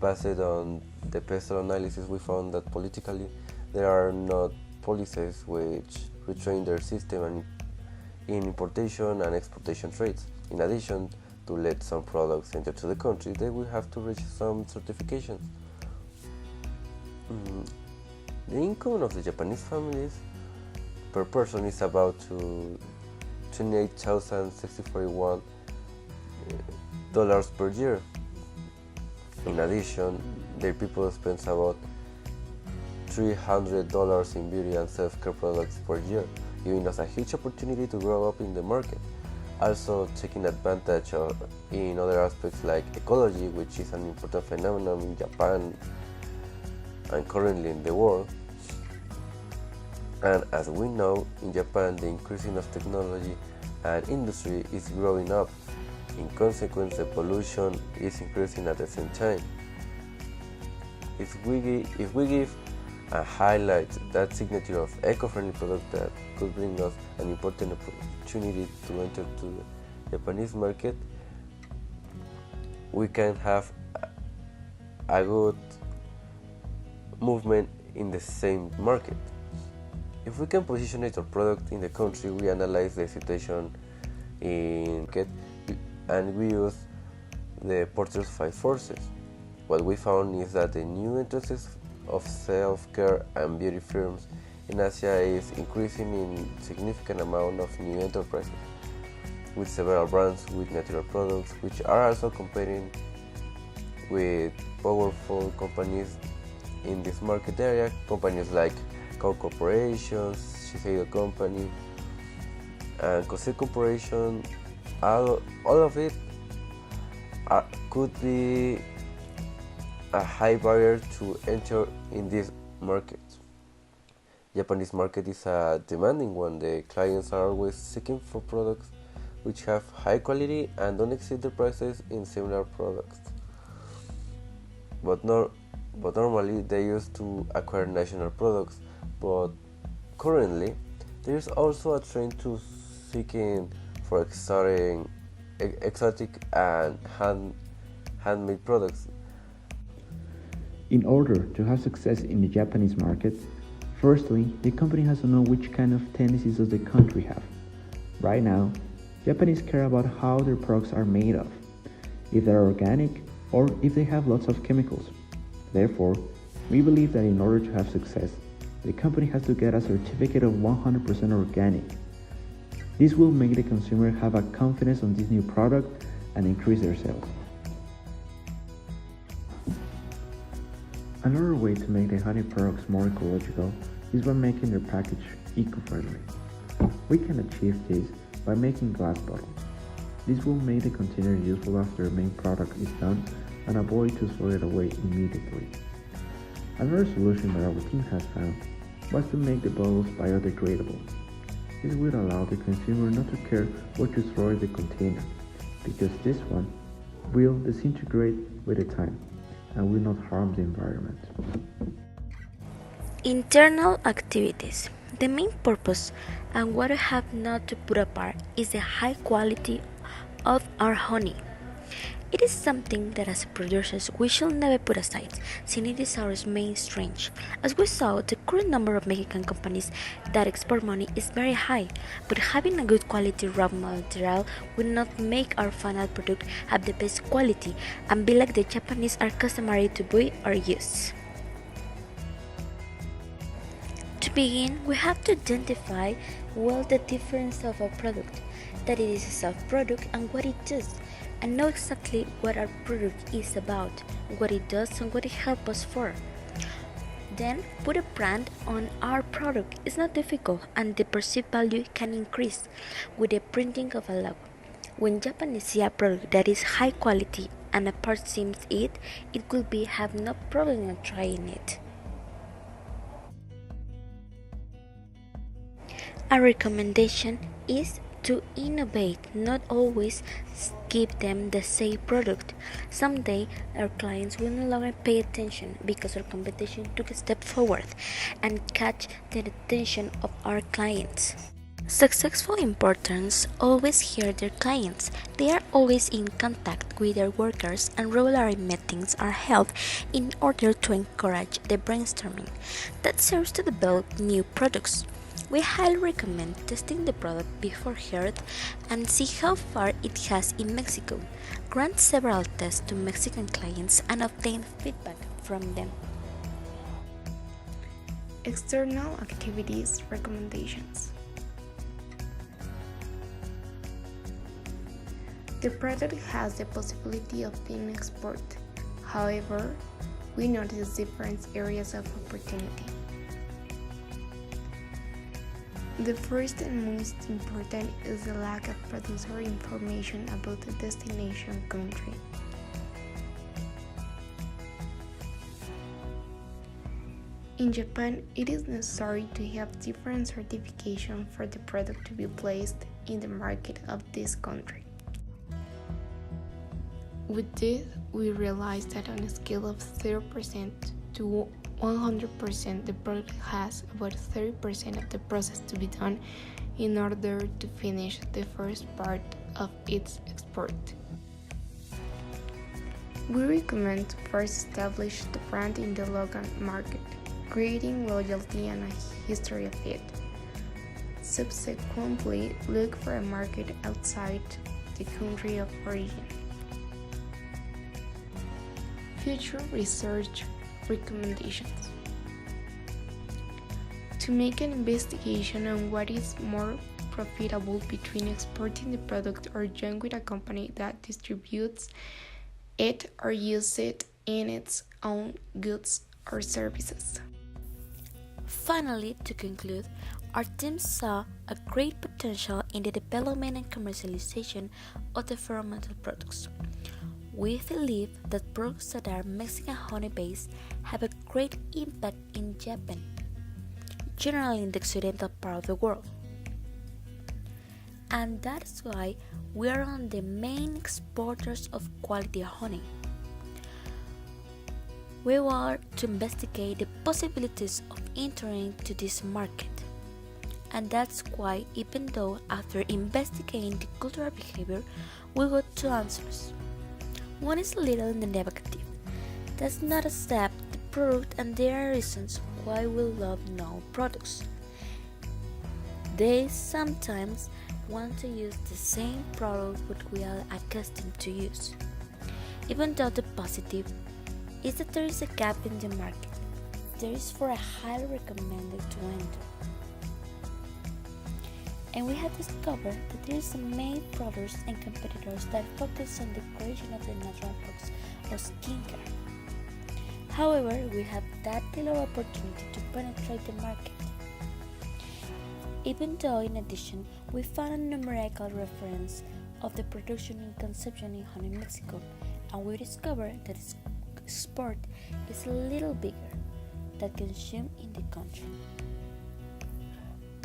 Based on the pestle analysis, we found that politically there are not policies which restrain their system in importation and exportation trades. In addition to let some products enter to the country, they will have to reach some certifications. The income of the Japanese families per person is about to $28,061 per year. In addition, their people spend about $300 in beauty and self-care products per year, giving us a huge opportunity to grow up in the market. Also taking advantage of in other aspects like ecology, which is an important phenomenon in Japan and currently in the world. And as we know, in Japan the increasing of technology and industry is growing up. In consequence, the pollution is increasing at the same time. If we give a highlight that signature of eco-friendly product that could bring us an important opportunity to enter to the Japanese market, we can have a good movement in the same market. If we can position our product in the country, we analyze the situation in market and we use the Porter's 5 forces. What we found is that the new entrances of self-care and beauty firms in Asia is increasing in significant amount of new enterprises, with several brands with natural products, which are also competing with powerful companies in this market area, companies like Coke Corporation, Shiseido Company, and Kosei Corporation. All of it could be a high barrier to enter in this market. Japanese market is a demanding one. The clients are always seeking for products which have high quality and don't exceed the prices in similar products. But normally they used to acquire national products, but currently there is also a trend to seeking for exotic and handmade products. In order to have success in the Japanese market, firstly, the company has to know which kind of tendencies does the country have. Right now, Japanese care about how their products are made of, if they're organic or if they have lots of chemicals. Therefore, we believe that in order to have success, the company has to get a certificate of 100% organic. This will make the consumer have a confidence on this new product and increase their sales. Another way to make the honey products more ecological is by making their package eco-friendly. We can achieve this by making glass bottles. This will make the container useful after the main product is done and avoid to throw it away immediately. Another solution that our team has found was to make the bottles biodegradable. This will allow the consumer not to care what you throw in the container, because this one will disintegrate with the time and will not harm the environment. Internal activities. The main purpose and what we have not to put apart is the high quality of our honey. It is something that as producers we should never put aside, since it is our main strength. As we saw, the current number of Mexican companies that export money is very high, but having a good quality raw material will not make our final product have the best quality and be like the Japanese are customary to buy or use. To begin, we have to identify well the difference of a product, that it is a soft product and what it does, and know exactly what our product is about, what it does and what it helps us for. Then put a brand on our product. It's not difficult and the perceived value can increase with the printing of a logo. When Japanese see a product that is high quality and a part seems it will be have no problem in trying it. A recommendation is to innovate, not always give them the same product. Someday our clients will no longer pay attention because our competition took a step forward and catch the attention of our clients. Successful importers always hear their clients. They are always in contact with their workers and regular meetings are held in order to encourage the brainstorming that serves to develop new products. We highly recommend testing the product beforehand and see how far it has in Mexico. Grant several tests to Mexican clients and obtain feedback from them. External activities recommendations. The product has the possibility of being exported. However, we notice different areas of opportunity. The first and most important is the lack of producer information about the destination country. In Japan, it is necessary to have different certification for the product to be placed in the market of this country. With this, we realized that on a scale of 0% to 100%, the product has about 30% of the process to be done in order to finish the first part of its export. We recommend to first establish the brand in the local market, creating loyalty and a history of it. Subsequently, look for a market outside the country of origin. Future research recommendations. To make an investigation on what is more profitable between exporting the product or join with a company that distributes it or uses it in its own goods or services. Finally, to conclude, our team saw a great potential in the development and commercialization of the fermented products. We believe that products that are Mexican honey-based have a great impact in Japan, generally in the occidental part of the world. And that's why we are one of the main exporters of quality honey. We were to investigate the possibilities of entering to this market. And that's why, even though after investigating the cultural behavior, we got two answers. One is a little in the negative, does not accept the product, and there are reasons why we love no products. They sometimes want to use the same product what we are accustomed to use. Even though the positive is that there is a gap in the market, there is for a highly recommended to enter. And we have discovered that there is many products and competitors that focus on the creation of the natural products of skincare. However, we have that little opportunity to penetrate the market. Even though, in addition, we found a numerical reference of the production and consumption in honey in Mexico, and we discovered that export is a little bigger than consumed in the country.